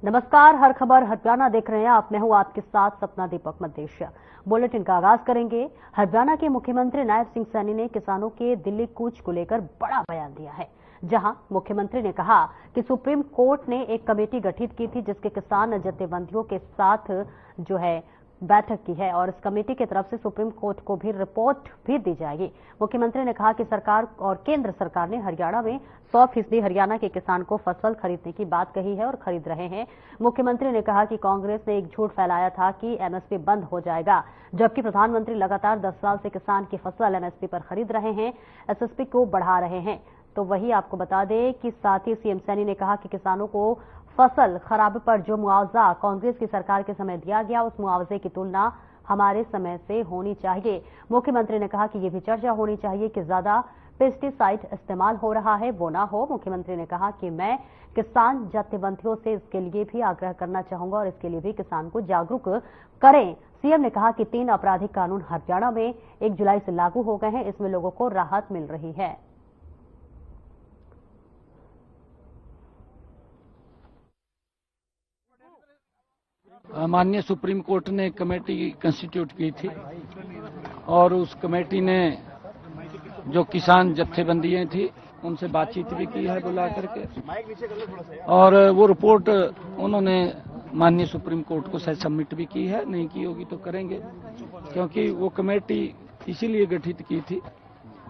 नमस्कार, हर खबर हरियाणा देख रहे हैं आप। मैं हूं आपके साथ सपना दीपक मदेशिया। बुलेटिन का आगाज करेंगे। हरियाणा के मुख्यमंत्री नायब सिंह सैनी ने किसानों के दिल्ली कूच को लेकर बड़ा बयान दिया है, जहां मुख्यमंत्री ने कहा कि सुप्रीम कोर्ट ने एक कमेटी गठित की थी जिसके किसान जथेबंदियों के साथ जो है बैठक की है और इस कमेटी की तरफ से सुप्रीम कोर्ट को भी रिपोर्ट भी दी जाएगी। मुख्यमंत्री ने कहा कि सरकार और केंद्र सरकार ने हरियाणा में 100% हरियाणा के किसान को फसल खरीदने की बात कही है और खरीद रहे हैं। मुख्यमंत्री ने कहा कि कांग्रेस ने एक झूठ फैलाया था कि एमएसपी बंद हो जाएगा, जबकि प्रधानमंत्री लगातार 10 साल से किसान की फसल एमएसपी पर खरीद रहे हैं, एसएसपी को बढ़ा रहे हैं। तो वही आपको बता दें कि साथ ही सीएम सैनी ने कहा कि किसानों को फसल खराबे पर जो मुआवजा कांग्रेस की सरकार के समय दिया गया, उस मुआवजे की तुलना हमारे समय से होनी चाहिए। मुख्यमंत्री ने कहा कि ये भी चर्चा होनी चाहिए कि ज्यादा पेस्टिसाइड इस्तेमाल हो रहा है, वो ना हो। मुख्यमंत्री ने कहा कि मैं किसान जथेबंदियों से इसके लिए भी आग्रह करना चाहूंगा और इसके लिए भी किसान को जागरूक करें। सीएम ने कहा कि 3 आपराधिक कानून हरियाणा में 1 जुलाई से लागू हो गए हैं, इसमें लोगों को राहत मिल रही है। माननीय सुप्रीम कोर्ट ने एक कमेटी कंस्टिट्यूट की थी और उस कमेटी ने जो किसान जत्थेबंदियां थी उनसे बातचीत भी की है बुला करके, और वो रिपोर्ट उन्होंने माननीय सुप्रीम कोर्ट को शायद सबमिट भी की है। नहीं की होगी तो करेंगे, क्योंकि वो कमेटी इसीलिए गठित की थी,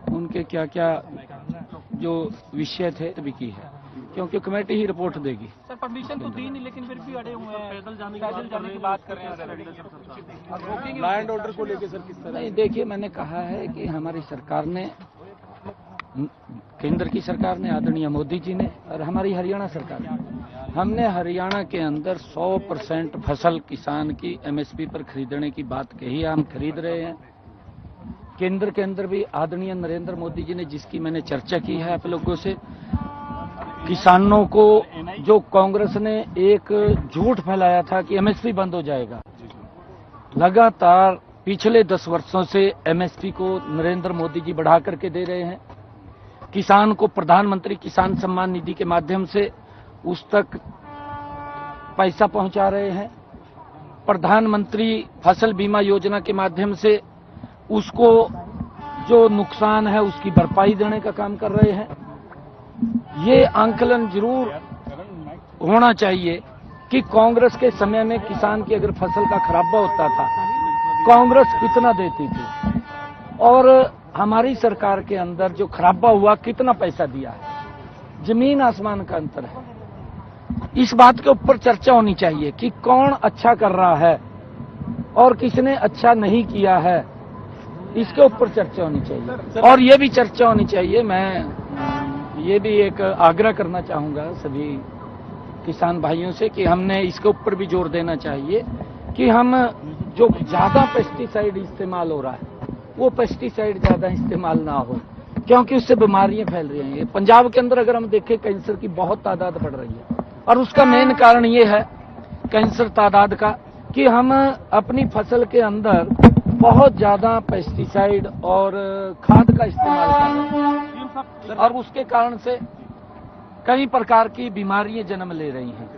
उनके क्या क्या जो विषय थे भी की है, क्योंकि कमेटी ही रिपोर्ट देगी। सर परमिशन तो दी नहीं, लेकिन फिर भी अड़े हुए हैं, पैदल जाने की बात कर रहे हैं। लैंड ऑर्डर को लेकर सर किस तरह? नहीं, देखिए, मैंने कहा है कि हमारी सरकार ने, केंद्र की सरकार ने, आदरणीय मोदी जी ने, और हमारी हरियाणा सरकार ने, हमने हरियाणा के अंदर 100% फसल किसान की एमएसपी पर खरीदने की बात कही है। हम खरीद रहे हैं। केंद्र के अंदर भी आदरणीय नरेंद्र मोदी जी ने, जिसकी मैंने चर्चा की है आप लोगों से, किसानों को जो कांग्रेस ने एक झूठ फैलाया था कि एमएसपी बंद हो जाएगा, लगातार पिछले 10 वर्षों से एमएसपी को नरेंद्र मोदी जी बढ़ा करके दे रहे हैं। किसान को प्रधानमंत्री किसान सम्मान निधि के माध्यम से उस तक पैसा पहुंचा रहे हैं। प्रधानमंत्री फसल बीमा योजना के माध्यम से उसको जो नुकसान है उसकी भरपाई देने का काम कर रहे हैं। ये आंकलन जरूर होना चाहिए कि कांग्रेस के समय में किसान की अगर फसल का खराबा होता था, कांग्रेस कितना देती थी, और हमारी सरकार के अंदर जो खराबा हुआ कितना पैसा दिया है। जमीन आसमान का अंतर है। इस बात के ऊपर चर्चा होनी चाहिए कि कौन अच्छा कर रहा है और किसने अच्छा नहीं किया है, इसके ऊपर चर्चा होनी चाहिए। और ये भी चर्चा होनी चाहिए, मैं ये भी एक आग्रह करना चाहूंगा सभी किसान भाइयों से कि हमने इसके ऊपर भी जोर देना चाहिए कि हम जो ज्यादा पेस्टिसाइड इस्तेमाल हो रहा है वो पेस्टिसाइड ज्यादा इस्तेमाल ना हो, क्योंकि उससे बीमारियां फैल रही हैं। पंजाब के अंदर अगर हम देखें, कैंसर की बहुत तादाद बढ़ रही है, और उसका मेन कारण ये है कैंसर तादाद का कि हम अपनी फसल के अंदर बहुत ज्यादा पेस्टिसाइड और खाद का इस्तेमाल कर रहे हैं, और उसके कारण से कई प्रकार की बीमारियां जन्म ले रही हैं।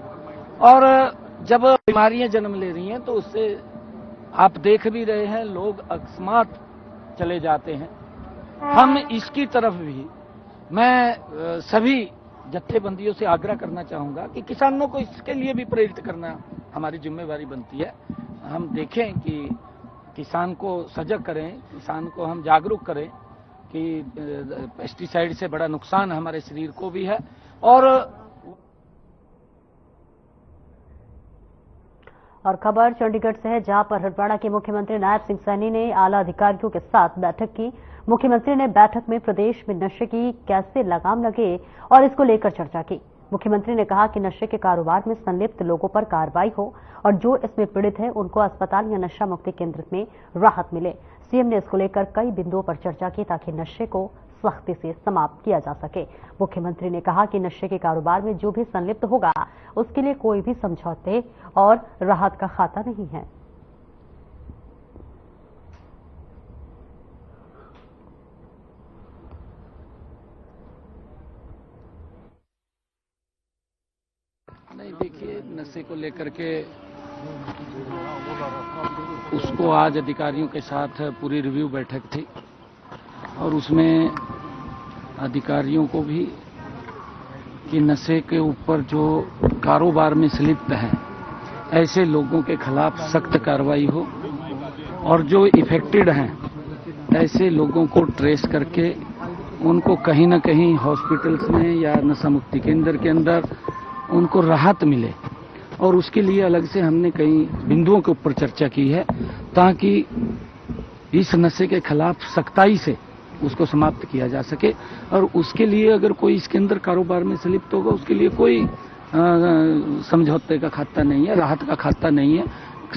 और जब बीमारियां जन्म ले रही हैं तो उससे आप देख भी रहे हैं, लोग अकस्मात चले जाते हैं। हम इसकी तरफ भी मैं सभी जत्थेबंदियों से आग्रह करना चाहूंगा कि किसानों को इसके लिए भी प्रेरित करना हमारी जिम्मेवारी बनती है। हम देखें कि किसान को सजग करें, किसान को हम जागरूक करें कि पेस्टिसाइड से बड़ा नुकसान हमारे शरीर को भी है। और खबर चंडीगढ़ से है, जहां पर हरियाणा के मुख्यमंत्री नायब सिंह सैनी ने आला अधिकारियों के साथ बैठक की। मुख्यमंत्री ने बैठक में प्रदेश में नशे की कैसे लगाम लगे और इसको लेकर चर्चा की। मुख्यमंत्री ने कहा कि नशे के कारोबार में संलिप्त लोगों पर कार्रवाई हो और जो इसमें पीड़ित हैं उनको अस्पताल या नशा मुक्ति केंद्र में राहत मिले। सीएम ने इसको लेकर कई बिंदुओं पर चर्चा की ताकि नशे को सख्ती से समाप्त किया जा सके। मुख्यमंत्री ने कहा कि नशे के कारोबार में जो भी संलिप्त होगा उसके लिए कोई भी समझौते और राहत का खाता नहीं है। नहीं, देखिए, नशे को लेकर के उसको आज अधिकारियों के साथ पूरी रिव्यू बैठक थी और उसमें अधिकारियों को भी कि नशे के ऊपर जो कारोबार में संलिप्त हैं ऐसे लोगों के खिलाफ सख्त कार्रवाई हो और जो इफेक्टेड हैं ऐसे लोगों को ट्रेस करके उनको कहीं न कहीं हॉस्पिटल्स में या नशा मुक्ति केंद्र के अंदर उनको राहत मिले और उसके लिए अलग से हमने कई बिंदुओं के ऊपर चर्चा की है ताकि इस नशे के खिलाफ सख्ताई से उसको समाप्त किया जा सके। और उसके लिए अगर कोई इसके अंदर कारोबार में संलिप्त होगा उसके लिए कोई समझौते का खाता नहीं है, राहत का खाता नहीं है,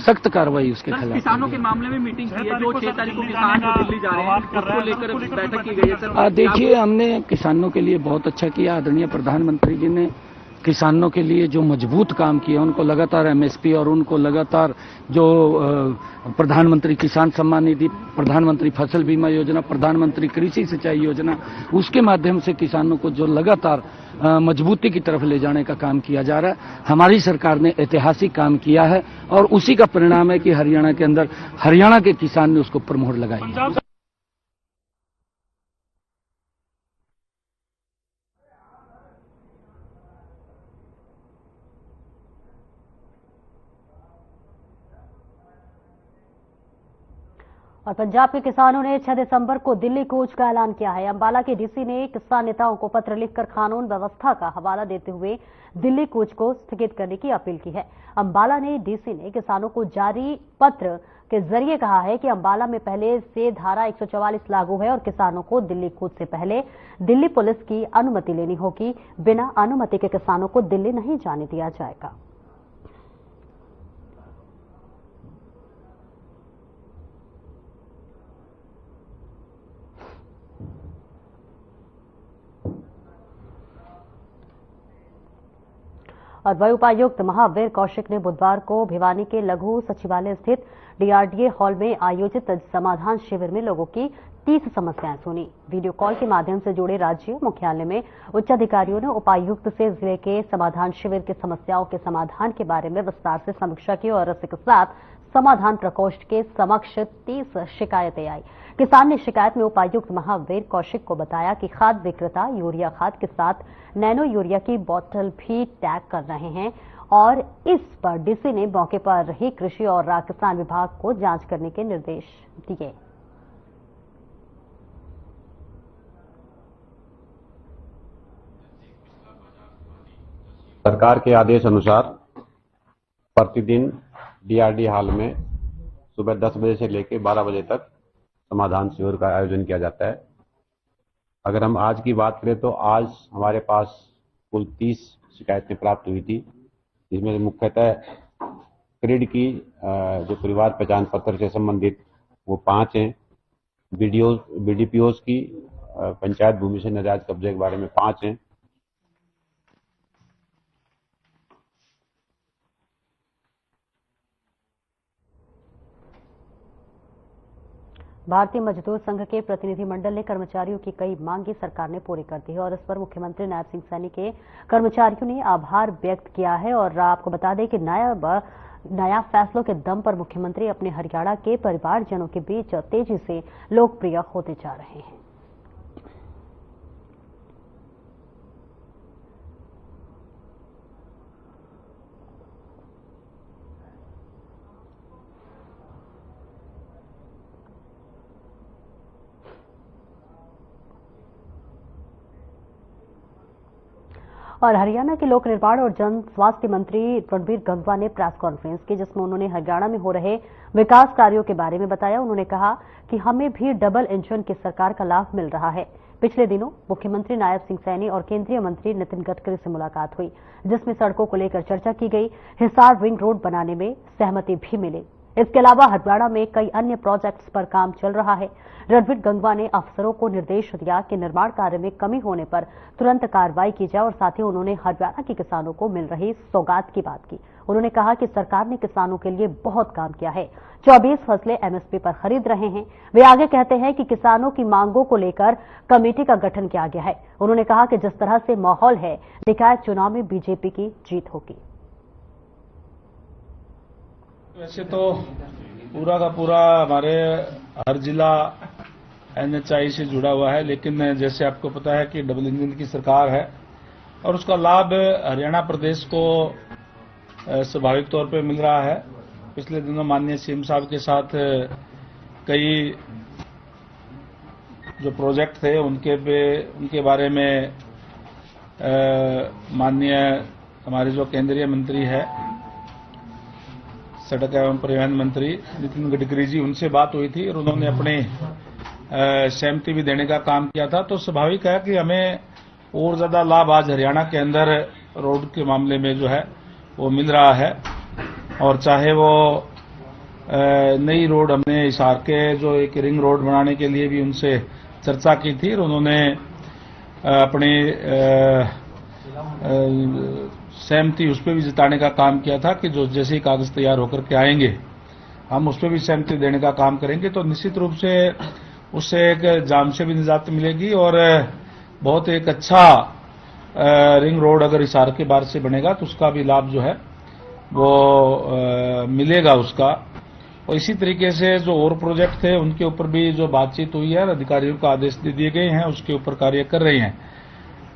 सख्त कार्रवाई उसके खिलाफ। किसानों के मामले में मीटिंग की है, जो 6 तारीख को किसान जो दिल्ली जा रहे हैं उसको लेकर बैठक की गई है सर। देखिए, हमने किसानों के लिए बहुत अच्छा किया। आदरणीय प्रधानमंत्री जी ने किसानों के लिए जो मजबूत काम किया, उनको लगातार एमएसपी और उनको लगातार जो प्रधानमंत्री किसान सम्मान निधि, प्रधानमंत्री फसल बीमा योजना, प्रधानमंत्री कृषि सिंचाई योजना, उसके माध्यम से किसानों को जो लगातार मजबूती की तरफ ले जाने का काम किया जा रहा है। हमारी सरकार ने ऐतिहासिक काम किया है और उसी का परिणाम है कि हरियाणा के अंदर हरियाणा के किसान ने उसको ऊपर मोहर लगाई है। और पंजाब के किसानों ने 6 दिसंबर को दिल्ली कूच का ऐलान किया है। अंबाला के डीसी ने किसान नेताओं को पत्र लिखकर कानून व्यवस्था का हवाला देते हुए दिल्ली कूच को स्थगित करने की अपील की है। अंबाला ने डीसी ने किसानों को जारी पत्र के जरिए कहा है कि अंबाला में पहले से धारा 144 लागू है और किसानों को दिल्ली कूच से पहले दिल्ली पुलिस की अनुमति लेनी होगी। बिना अनुमति के किसानों को दिल्ली नहीं जाने दिया जाएगा। और वही उपायुक्त महावीर कौशिक ने बुधवार को भिवानी के लघु सचिवालय स्थित डीआरडीए हॉल में आयोजित समाधान शिविर में लोगों की 30 समस्याएं सुनी। वीडियो कॉल के माध्यम से जुड़े राज्य मुख्यालय में उच्च अधिकारियों ने उपायुक्त से जिले के समाधान शिविर की समस्याओं के समाधान के बारे में विस्तार से समीक्षा की और इसी के साथ समाधान प्रकोष्ठ के समक्ष 30 शिकायतें आई। किसान ने शिकायत में उपायुक्त महावीर कौशिक को बताया कि खाद विक्रेता यूरिया खाद के साथ नैनो यूरिया की बोतल भी टैग कर रहे हैं और इस पर डीसी ने मौके पर ही कृषि और किसान विभाग को जांच करने के निर्देश दिए। सरकार के आदेश अनुसार प्रतिदिन डीआरडी हॉल में सुबह 10 बजे से लेकर 12 बजे तक समाधान शिविर का आयोजन किया जाता है। अगर हम आज की बात करें तो आज हमारे पास कुल 30 शिकायतें प्राप्त हुई थी, जिसमें मुख्यतः क्रेड की जो परिवार पहचान पत्र से संबंधित वो 5 हैं, बीडीपीओस की पंचायत भूमि से नाजायज कब्जे के बारे में 5 हैं। भारतीय मजदूर संघ के प्रतिनिधिमंडल ने कर्मचारियों की कई मांगे सरकार ने पूरी कर दी है और इस पर मुख्यमंत्री नायब सिंह सैनी के कर्मचारियों ने आभार व्यक्त किया है। और आपको बता दें कि नया फैसलों के दम पर मुख्यमंत्री अपने हरियाणा के परिवारजनों के बीच तेजी से लोकप्रिय होते जा रहे हैं। और हरियाणा के लोक निर्माण और जन स्वास्थ्य मंत्री रणबीर गंगवा ने प्रेस कॉन्फ्रेंस की, जिसमें उन्होंने हरियाणा में हो रहे विकास कार्यों के बारे में बताया। उन्होंने कहा कि हमें भी डबल इंजन की सरकार का लाभ मिल रहा है। पिछले दिनों मुख्यमंत्री नायब सिंह सैनी और केंद्रीय मंत्री नितिन गडकरी से मुलाकात हुई, जिसमें सड़कों को लेकर चर्चा की गई। हिसार रिंग रोड बनाने में सहमति भी मिली। इसके अलावा हरियाणा में कई अन्य प्रोजेक्ट्स पर काम चल रहा है। रणबीर गंगवा ने अफसरों को निर्देश दिया कि निर्माण कार्य में कमी होने पर तुरंत कार्रवाई की जाए और साथ ही उन्होंने हरियाणा के किसानों को मिल रही सौगात की बात की। उन्होंने कहा कि सरकार ने किसानों के लिए बहुत काम किया है। 24 फसलें एमएसपी पर खरीद रहे हैं। वे आगे कहते हैं कि किसानों की मांगों को लेकर कमेटी का गठन किया गया है। उन्होंने कहा कि जिस तरह से माहौल है, निकाय चुनाव में बीजेपी की जीत होगी। वैसे तो पूरा का पूरा हमारे हर जिला NHI से जुड़ा हुआ है, लेकिन जैसे आपको पता है कि डबल इंजन की सरकार है और उसका लाभ हरियाणा प्रदेश को स्वाभाविक तौर पे मिल रहा है। पिछले दिनों माननीय सीएम साहब के साथ कई जो प्रोजेक्ट थे उनके बारे में माननीय हमारे जो केंद्रीय मंत्री है सड़क एवं परिवहन मंत्री नितिन गडकरी जी, उनसे बात हुई थी और उन्होंने अपनी सहमति भी देने का काम किया था। तो स्वाभाविक है कि हमें और ज्यादा लाभ आज हरियाणा के अंदर रोड के मामले में जो है वो मिल रहा है। और चाहे वो नई रोड, हमने हिसार के जो एक रिंग रोड बनाने के लिए भी उनसे चर्चा की थी और उन्होंने अपनी सहमति उस पर भी जताने का काम किया था कि जो जैसे ही कागज तैयार होकर के आएंगे हम उस पर भी सहमति देने का काम करेंगे। तो निश्चित रूप से उससे एक जाम से भी निजात मिलेगी और बहुत एक अच्छा रिंग रोड अगर हिसार के बाहर से बनेगा तो उसका भी लाभ जो है वो मिलेगा उसका। और इसी तरीके से जो और प्रोजेक्ट थे उनके ऊपर भी जो बातचीत हुई है, अधिकारियों को आदेश दे दिए गए हैं, उसके ऊपर कार्य कर रहे हैं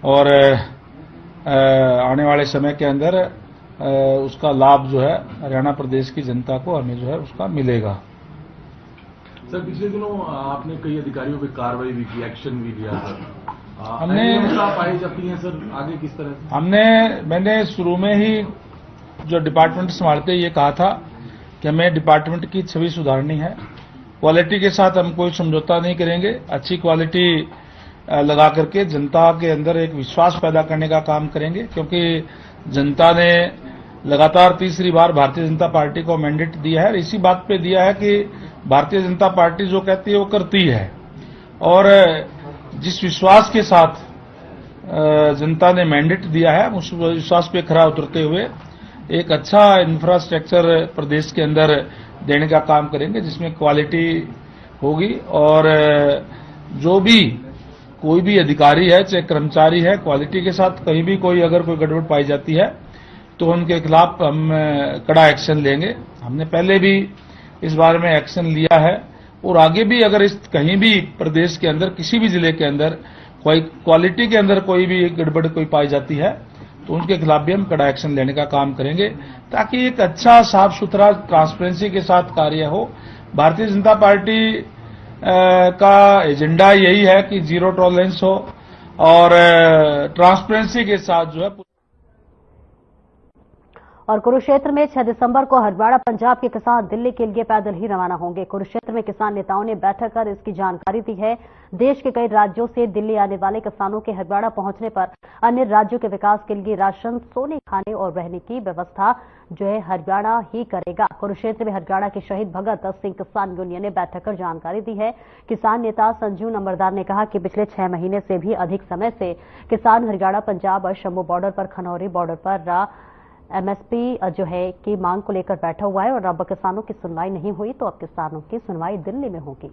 और आने वाले समय के अंदर उसका लाभ जो है हरियाणा प्रदेश की जनता को हमें जो है उसका मिलेगा। सर, पिछले दिनों आपने कई अधिकारियों पे कार्रवाई भी की, एक्शन भी लिया सर। हमने पाई जाती है सर, आगे किस तरह से? मैंने शुरू में ही जो डिपार्टमेंट संभालते ये कहा था कि हमें डिपार्टमेंट की छवि सुधारनी है, क्वालिटी के साथ हम कोई समझौता नहीं करेंगे, अच्छी क्वालिटी लगा करके जनता के अंदर एक विश्वास पैदा करने का काम करेंगे। क्योंकि जनता ने लगातार तीसरी बार भारतीय जनता पार्टी को मैंडेट दिया है और इसी बात पे दिया है कि भारतीय जनता पार्टी जो कहती है वो करती है। और जिस विश्वास के साथ जनता ने मैंडेट दिया है उस विश्वास पे खरा उतरते हुए एक अच्छा इंफ्रास्ट्रक्चर प्रदेश के अंदर देने का काम करेंगे जिसमें क्वालिटी होगी। और जो भी कोई भी अधिकारी है चाहे कर्मचारी है, क्वालिटी के साथ कहीं भी अगर कोई गड़बड़ पाई जाती है तो उनके खिलाफ हम कड़ा एक्शन लेंगे। हमने पहले भी इस बारे में एक्शन लिया है और आगे भी अगर इस कहीं भी प्रदेश के अंदर किसी भी जिले के अंदर कोई क्वालिटी के अंदर कोई भी गड़बड़ पाई जाती है तो उनके खिलाफ भी हम कड़ा एक्शन लेने का काम करेंगे ताकि एक अच्छा साफ सुथरा ट्रांसपेरेंसी के साथ कार्य हो। भारतीय जनता पार्टी का एजेंडा यही है कि जीरो टॉलरेंस हो और ट्रांसपेरेंसी के साथ जो है। और कुरुक्षेत्र में 6 दिसंबर को हरियाणा पंजाब के किसान दिल्ली के लिए पैदल ही रवाना होंगे। कुरुक्षेत्र में किसान नेताओं ने बैठक कर इसकी जानकारी दी है। देश के कई राज्यों से दिल्ली आने वाले किसानों के हरियाणा पहुंचने पर अन्य राज्यों के विकास के लिए राशन, सोने, खाने और रहने की व्यवस्था जो है हरियाणा ही करेगा। कुरुक्षेत्र में हरियाणा के शहीद भगत सिंह किसान यूनियन ने बैठक कर जानकारी दी है। किसान नेता संजीव नंबरदार ने कहा कि पिछले 6 महीने से भी अधिक समय से किसान हरियाणा पंजाब और शंभू बॉर्डर पर, खनौरी बॉर्डर पर MSP जो है की मांग को लेकर बैठा हुआ है और अब किसानों की सुनवाई नहीं हुई तो अब किसानों की सुनवाई दिल्ली में होगी।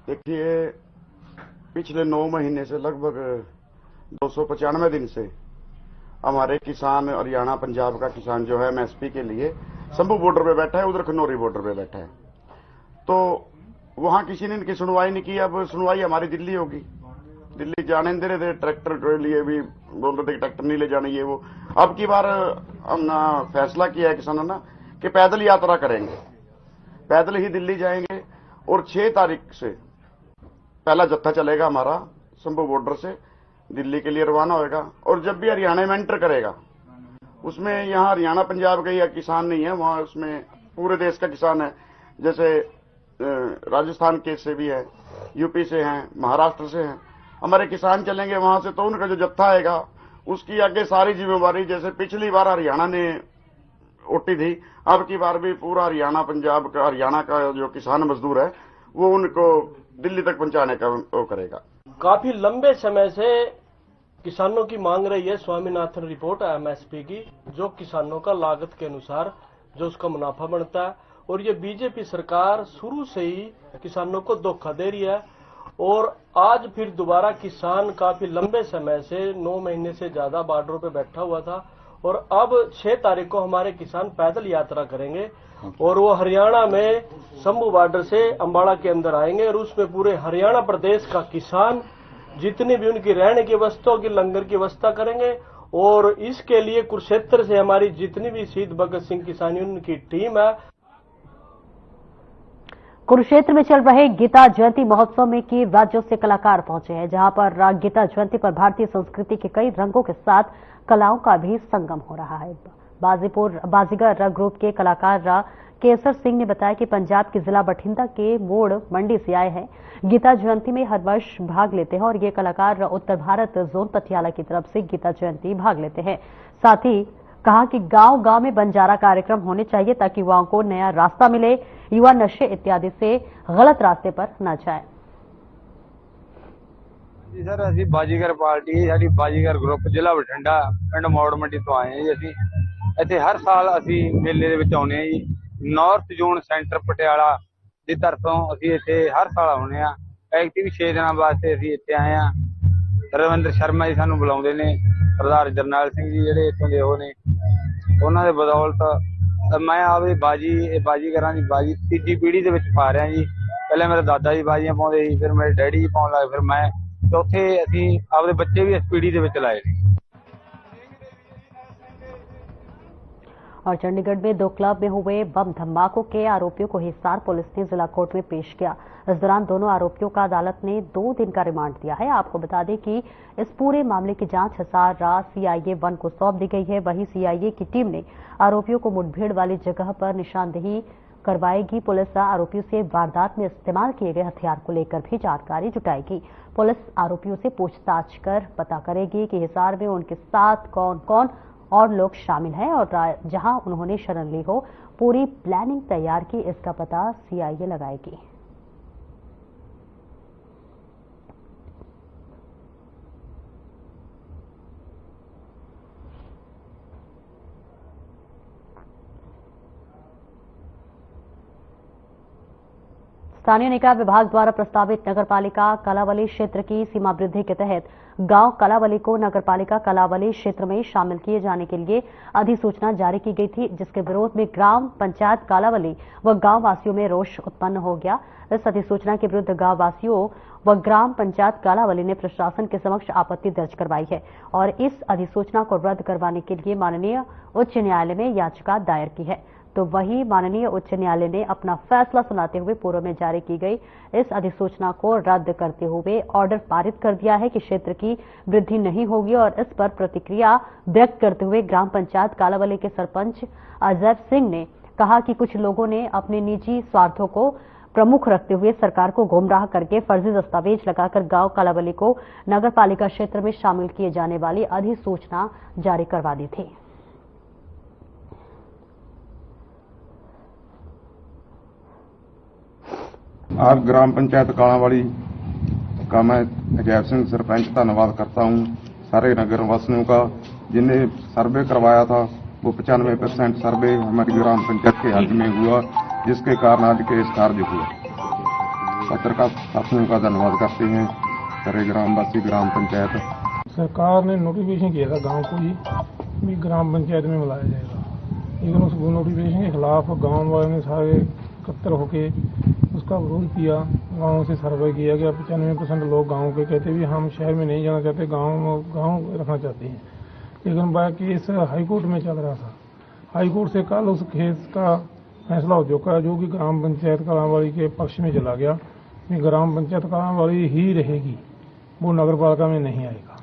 देखिए, पिछले 9 महीने से लगभग 295 दिन से हमारे किसान हरियाणा पंजाब का किसान जो है MSP के लिए शंभू बॉर्डर पे बैठा है, उधर खनौरी बॉर्डर पे बैठा है। तो वहां किसी ने इनकी सुनवाई नहीं की। अब सुनवाई हमारी दिल्ली होगी। दिल्ली जाने दे रहे थे, ट्रैक्टर के लिए भी बोल रहे थे कि ट्रैक्टर नहीं ले जाने ये वो। अब की बार हमने फैसला किया है किसानों ने कि पैदल यात्रा करेंगे, पैदल ही दिल्ली जाएंगे और 6 तारीख से पहला जत्था चलेगा हमारा शंभू बॉर्डर से दिल्ली के लिए रवाना होगा। और जब भी हरियाणा में एंटर करेगा उसमें यहाँ हरियाणा पंजाब के या किसान नहीं है, वहां उसमें पूरे देश का किसान है। जैसे राजस्थान के से भी है, यूपी से हैं, महाराष्ट्र से हैं, हमारे किसान चलेंगे वहां से। तो उनका जो जत्था आएगा उसकी आगे सारी जिम्मेवारी, जैसे पिछली बार हरियाणा ने उठी थी, अब की बार भी पूरा हरियाणा पंजाब का, हरियाणा का जो किसान मजदूर है वो उनको दिल्ली तक पहुंचाने का वो करेगा। काफी लंबे समय से किसानों की मांग रही है स्वामीनाथन रिपोर्ट MSP की, जो किसानों का लागत के अनुसार जो उसका मुनाफा बनता है। और ये बीजेपी सरकार शुरू से ही किसानों को धोखा दे रही है और आज फिर दोबारा किसान काफी लंबे समय से 9 महीने से ज्यादा बॉर्डरों पे बैठा हुआ था और अब 6 तारीख को हमारे किसान पैदल यात्रा करेंगे और वो हरियाणा में शंभू बॉर्डर से अंबाड़ा के अंदर आएंगे और उसमें पूरे हरियाणा प्रदेश का किसान जितनी भी उनकी रहने की व्यवस्था की लंगर की व्यवस्था करेंगे। और इसके लिए कुरुक्षेत्र से हमारी जितनी भी शहीद भगत सिंह किसान यूनियन की टीम है। कुरुक्षेत्र में चल रहे गीता जयंती महोत्सव में की राज्यों से कलाकार पहुंचे हैं, जहां पर गीता जयंती पर भारतीय संस्कृति के कई रंगों के साथ कलाओं का भी संगम हो रहा है। बाजीगर ग्रुप के कलाकार केसर सिंह ने बताया कि पंजाब के जिला बठिंडा के मोड़ मंडी से आए हैं। गीता जयंती में हर वर्ष भाग लेते हैं और ये कलाकार उत्तर भारत जोन पटियाला की तरफ से गीता जयंती भाग लेते हैं। साथ ही कहा कि गांव-गांव में बंजारा कार्यक्रम होने चाहिए ताकि युवाओं को नया रास्ता मिले, युवा नशे इत्यादि से गलत रास्ते पर न जाए। जी सर, अभी बाजीगर पार्टी साडी बाजीगर ग्रुप जिला बठिंडा पिंड मौड़ मंडी तो आए हैं जी। अभी ਇੱਥੇ हर साल ਅਸੀਂ ਮੇਲੇ ਦੇ ਵਿੱਚ ਆਉਂਦੇ ਹਾਂ ਜੀ। ਨਾਰਥ ਜ਼ੋਨ ਸੈਂਟਰ ਪਟਿਆਲਾ ਦੀ ਤਰਫੋਂ ਅਸੀਂ ਇੱਥੇ ਹਰ ਸਾਲ ਆਉਂਦੇ ਹਾਂ। ਐਕਟੀ ਵੀ 6 ਦਿਨਾਂ ਵਾਸਤੇ ਅਸੀਂ ਇੱਥੇ ਆਏ ਹਾਂ। ਰਵਿੰਦਰ ਸ਼ਰਮਾ ਜੀ ਸਾਨੂੰ ਬੁਲਾਉਂਦੇ ਨੇ, ਸਰਦਾਰ ਜਰਨੈਲ ਸਿੰਘ ਜੀ ਜਿਹੜੇ ਇੱਥੋਂ ਦੇ ਉਹ ਨੇ, ਉਹਨਾਂ ਦੇ ਬਦੌਲਤ ਮੈਂ ਆਪਦੀ ਬਾਜੀਗਰਾਂ ਦੀ ਬਾਜੀ ਤੀਜੀ ਪੀੜ੍ਹੀ ਦੇ ਵਿੱਚ ਪਾ ਰਿਹਾ ਜੀ। ਪਹਿਲੇ ਮੇਰੇ ਦਾਦਾ ਜੀ ਬਾਜੀਆਂ ਪਾਉਂਦੇ ਸੀ, ਫਿਰ ਮੇਰੇ ਡੈਡੀ ਜੀ ਪਾਉਣ ਲੱਗੇ, ਫਿਰ मैं चौथे ਅਸੀਂ ਆਪਦੇ ਬੱਚੇ भी इस पीढ़ी ਦੇ ਵਿੱਚ ਲਾਏ ਨੇ। और चंडीगढ़ में 2 क्लब में हुए बम धमाकों के आरोपियों को हिसार पुलिस ने जिला कोर्ट में पेश किया। इस दौरान दोनों आरोपियों का अदालत ने 2 दिन का रिमांड दिया है। आपको बता दें कि इस पूरे मामले की जांच हिसार सीआईए 1 को सौंप दी गई है। वहीं सीआईए की टीम ने आरोपियों को मुठभेड़ वाली जगह पर निशानदेही करवाएगी। पुलिस आरोपियों से वारदात में इस्तेमाल किए गए हथियार को लेकर भी जानकारी जुटाएगी। पुलिस आरोपियों से पूछताछ कर पता करेगी कि हिसार में उनके साथ कौन कौन और लोग शामिल हैं और जहां उन्होंने शरण ली हो पूरी प्लानिंग तैयार की, इसका पता सीआईए लगाएगी। स्थानीय निकाय विभाग द्वारा प्रस्तावित नगरपालिका कलावली क्षेत्र की सीमा वृद्धि के तहत गांव कलावली को नगरपालिका कलावली क्षेत्र में शामिल किए जाने के लिए अधिसूचना जारी की गई थी, जिसके विरोध में ग्राम पंचायत कलावली व गांव वासियों में रोष उत्पन्न हो गया। इस अधिसूचना के विरुद्ध गांव वासियों व ग्राम पंचायत कलावली ने प्रशासन के समक्ष आपत्ति दर्ज करवाई है और इस अधिसूचना को रद्द करवाने के लिए माननीय उच्च न्यायालय में याचिका दायर की है। तो वहीं माननीय उच्च न्यायालय ने अपना फैसला सुनाते हुए पूर्व में जारी की गई इस अधिसूचना को रद्द करते हुए ऑर्डर पारित कर दिया है कि क्षेत्र की वृद्धि नहीं होगी और इस पर प्रतिक्रिया व्यक्त करते हुए ग्राम पंचायत कालावली के सरपंच अजय सिंह ने कहा कि कुछ लोगों ने अपने निजी स्वार्थों को प्रमुख रखते हुए सरकार को गुमराह करके फर्जी दस्तावेज लगाकर गांव कालावली को नगरपालिका क्षेत्र में शामिल किए जाने वाली अधिसूचना जारी करवा दी थी। आज ग्राम पंचायत कालावाली का मैं अजय सिंह सरपंच धन्यवाद करता हूं सारे नगर वासियों का, जिन्हें सर्वे करवाया था वो 95% सर्वे हमारी ग्राम पंचायत के हद में हुआ, जिसके कारण आज केस खारिज हुआ। पत्रकार साथियों का धन्यवाद करते हैं सारे ग्रामवासी ग्राम पंचायत। सरकार ने नोटिफिकेशन किया था गांव को ही भी ग्राम पंचायत में बुलाया जाएगा, लेकिन उस नोटिफिकेशन के खिलाफ गांव वालों ने सारे एकत्र होके उसका विरोध किया। गांव से सर्वे किया गया, 95% लोग गांव के कहते भी हम शहर में नहीं जाना चाहते, गांव रखना चाहते हैं। लेकिन बाकी केस हाईकोर्ट में चल रहा था। हाईकोर्ट से कल उस केस का फैसला हो चुका है, जो कि ग्राम पंचायत कलावाली के पक्ष में चला गया। ग्राम पंचायत कलावाली ही रहेगी, वो नगर पालिका में नहीं आएगा।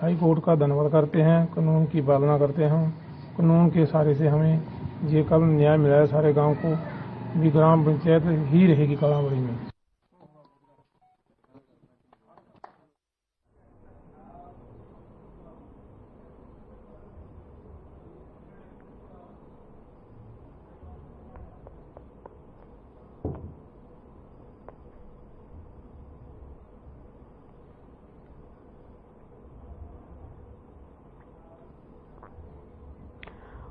हाईकोर्ट का धन्यवाद करते हैं, कानून की पालना करते हैं। कानून के सहारे से हमें ये कल न्याय मिला है सारे गांव को, भी ग्राम पंचायत ही रहेगी कलावाली में।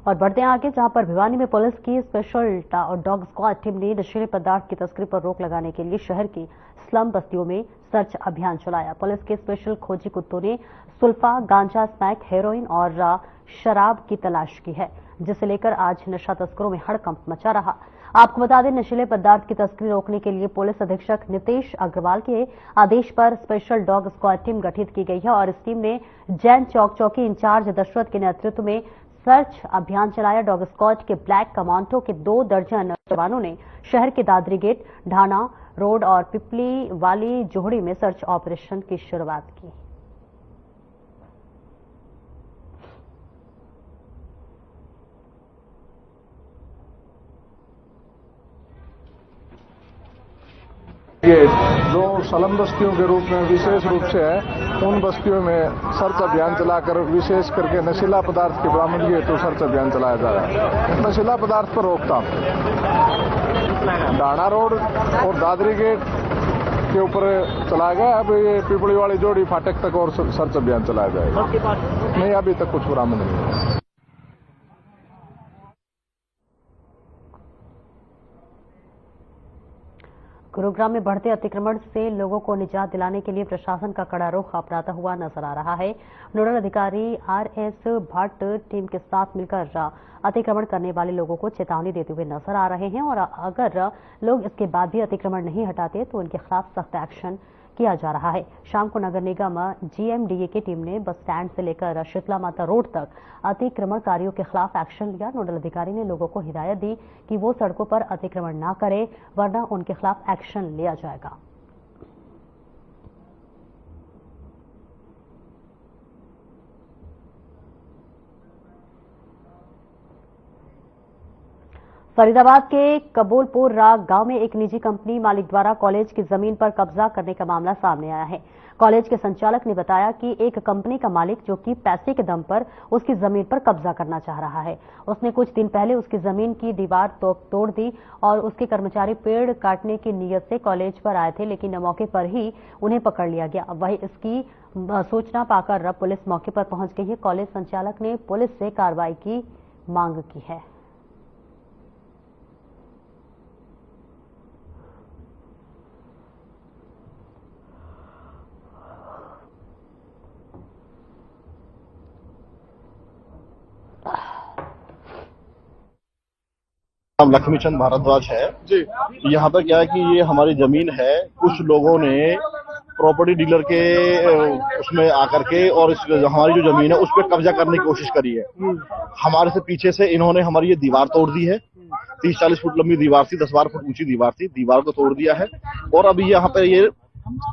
और बढ़ते हैं आगे, जहां पर भिवानी में पुलिस की स्पेशल डॉग स्क्वाड टीम ने नशीले पदार्थ की तस्करी पर रोक लगाने के लिए शहर की स्लम बस्तियों में सर्च अभियान चलाया। पुलिस के स्पेशल खोजी कुत्तों ने सुल्फा, गांजा, स्मैक, हेरोइन और शराब की तलाश की है, जिसे लेकर आज नशा तस्करों में हड़कंप मचा रहा। आपको बता दें, नशीले पदार्थ की तस्करी रोकने के लिए पुलिस अधीक्षक नितेश अग्रवाल के आदेश पर स्पेशल डॉग स्क्वाड टीम गठित की गई है और इस टीम ने जैन चौक चौकी इंचार्ज दशरथ के नेतृत्व में सर्च अभियान चलाया। डॉग स्क्वाड के ब्लैक कमांडो के 2 दर्जन जवानों ने शहर के दादरी गेट, ढाना रोड और पिपली वाली जोहड़ी में सर्च ऑपरेशन की शुरुआत की। ये जो सलम बस्तियों के रूप में विशेष रूप से है, उन बस्तियों में सर्च अभियान चलाकर विशेष करके नशीला पदार्थ की बरामदगी हेतु सर्च अभियान चलाया जा रहा है। नशीला पदार्थ पर रोकथाम डाणा रोड और दादरी गेट के ऊपर चलाया गया। अब ये पिपली वाली जोड़ी फाटक तक और सर्च अभियान चलाया जाएगा। नहीं, अभी तक कुछ बरामद नहीं है। गुरुग्राम में बढ़ते अतिक्रमण से लोगों को निजात दिलाने के लिए प्रशासन का कड़ा रुख अपनाता हुआ नजर आ रहा है। नोडल अधिकारी आरएस भट्ट टीम के साथ मिलकर अतिक्रमण करने वाले लोगों को चेतावनी देते हुए नजर आ रहे हैं और अगर लोग इसके बाद भी अतिक्रमण नहीं हटाते तो उनके खिलाफ सख्त एक्शन किया जा रहा है। शाम को नगर निगम जीएमडीए की टीम ने बस स्टैंड से लेकर शीतला माता रोड तक अतिक्रमणकारियों के खिलाफ एक्शन लिया। नोडल अधिकारी ने लोगों को हिदायत दी कि वो सड़कों पर अतिक्रमण न करें, वरना उनके खिलाफ एक्शन लिया जाएगा। फरीदाबाद के कबूलपुर राग गांव में एक निजी कंपनी मालिक द्वारा कॉलेज की जमीन पर कब्जा करने का मामला सामने आया है। कॉलेज के संचालक ने बताया कि एक कंपनी का मालिक जो कि पैसे के दम पर उसकी जमीन पर कब्जा करना चाह रहा है, उसने कुछ दिन पहले उसकी जमीन की दीवार तोड़ दी और उसके कर्मचारी पेड़ काटने की नीयत से कॉलेज पर आए थे, लेकिन मौके पर ही उन्हें पकड़ लिया गया। वहीं इसकी सूचना पाकर पुलिस मौके पर पहुंच गई है। कॉलेज संचालक ने पुलिस से कार्रवाई की मांग की है। लक्ष्मीचंद भारद्वाज है जी। यहाँ पर क्या है कि ये हमारी जमीन है, कुछ लोगों ने प्रॉपर्टी डीलर के उसमें आकर के और हमारी जो जमीन है उस पर कब्जा करने की कोशिश करी है। हमारे से पीछे से इन्होंने हमारी ये दीवार तोड़ दी है। 30-40 फुट लंबी दीवार थी, 10-12 फुट ऊंची दीवार थी, दीवार को तोड़ दिया है और अभी यहाँ पे ये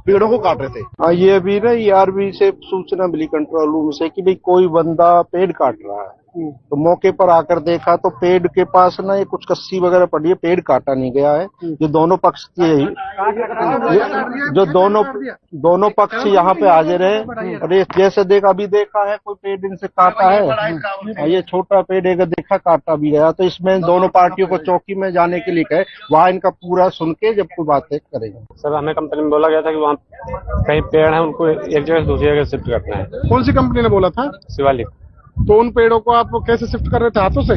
पेड़ों को काट रहे थे। हाँ, ये अभी ना ईआरबी से सूचना मिली कंट्रोल रूम से कि भाई कोई बंदा पेड़ काट रहा है, तो मौके पर आकर देखा तो पेड़ के पास ना ये कुछ कस्सी वगैरह पड़ी है, पेड़ काटा नहीं गया है। जो दोनों पक्ष जो दोनों पक्ष यहाँ पे हाजिर है और ये जैसे अभी देखा है कोई पेड़ इनसे काटा है, ये छोटा पेड़ एक देखा काटा भी गया, तो इसमें दोनों पार्टियों को चौकी में जाने के लिए कहे, वहाँ इनका पूरा सुन के जब कोई बातें करेंगे। सर, हमें कंपनी में बोला गया था कि वहाँ कई पेड़ हैं उनको एक जगह से दूसरी जगह शिफ्ट करना है। कौन सी कंपनी ने बोला था? शिवालिक। तो उन पेड़ों को आप कैसे शिफ्ट कर रहे थे, हाथों से?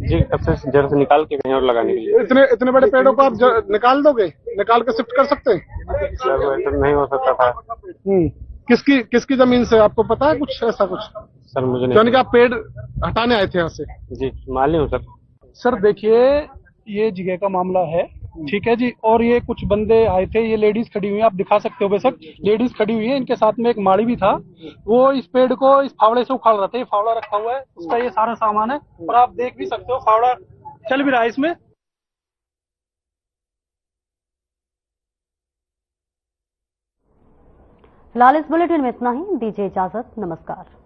जी, तब से जड़ से निकाल के कहीं और लगाने के लिए। इतने बड़े पेड़ों को आप निकाल दोगे, निकाल के शिफ्ट कर सकते हैं? सर, वो ऐसा नहीं हो सकता था। किसकी जमीन से आपको पता है कुछ ऐसा कुछ? सर, मुझे नहीं। यानी कि आप पेड़ हटाने आए थे यहाँ से? जी, माली हूँ सर। सर देखिए, ये जगह का मामला है, ठीक है जी, और ये कुछ बंदे आए थे, ये लेडीज खड़ी हुई है, आप दिखा सकते हो बेशक, लेडीज खड़ी हुई है, इनके साथ में एक माड़ी भी था, वो इस पेड़ को इस फावड़े से उखाड़ रहे थे। फावड़ा रखा हुआ है, उसका ये सारा सामान है और आप देख भी सकते हो फावड़ा चल भी रहा है इसमें। फिलहाल इस बुलेटिन में इतना ही, दीजिए इजाजत, नमस्कार।